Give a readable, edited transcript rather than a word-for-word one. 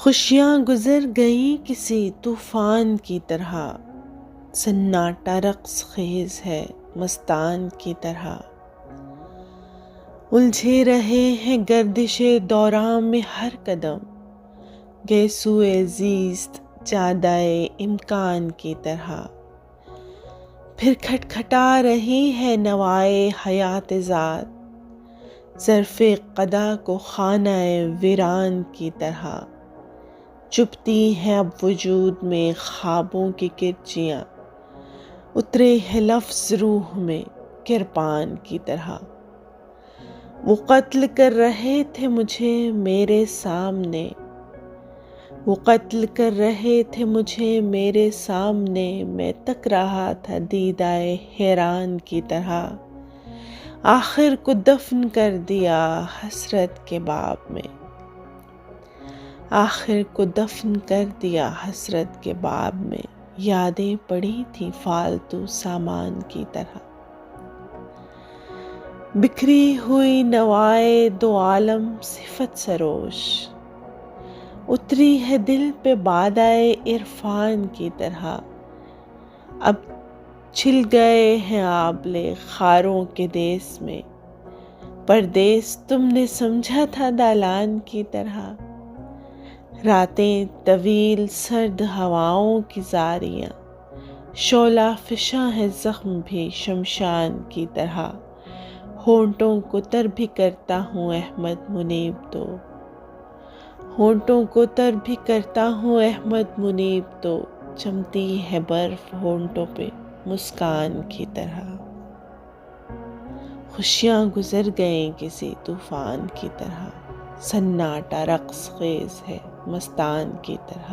خوشیاں گزر گئیں کسی طوفان کی طرح، سناٹا رقص خیز ہے مستان کی طرح، الجھے رہے ہیں گردش دوران میں ہر قدم، گئے سوئے زیست جادائے امکان کی طرح، پھر کھٹکھٹا رہی ہے نوائے حیات ذات، ظرف قدا کو خانہ ویران کی طرح، چپتی ہیں اب وجود میں خوابوں کی کرچیاں، اترے ہیں لفظ روح میں کرپان کی طرح، وہ قتل کر رہے تھے مجھے میرے سامنے، وہ قتل کر رہے تھے مجھے میرے سامنے، میں تک رہا تھا دیدائے حیران کی طرح، آخر کو دفن کر دیا حسرت کے باب میں، آخر کو دفن کر دیا حسرت کے باب میں، یادیں پڑی تھیں فالتو سامان کی طرح، بکھری ہوئی نوائے دو عالم صفت سروش، اتری ہے دل پہ بادائے عرفان کی طرح، اب چھل گئے ہیں آبلے خاروں کے دیس میں، پردیس تم نے سمجھا تھا دالان کی طرح، راتیں طویل سرد ہواؤں کی زاریاں، شعلہ فشاں ہے زخم بھی شمشان کی طرح، ہونٹوں کو تر بھی کرتا ہوں احمد منیب تو، ہونٹوں کو تر بھی کرتا ہوں احمد منیب تو، جمتی ہے برف ہونٹوں پہ مسکان کی طرح، خوشیاں گزر گئیں کسی طوفان کی طرح، سناٹا رقص خیز ہے مستان کی طرح۔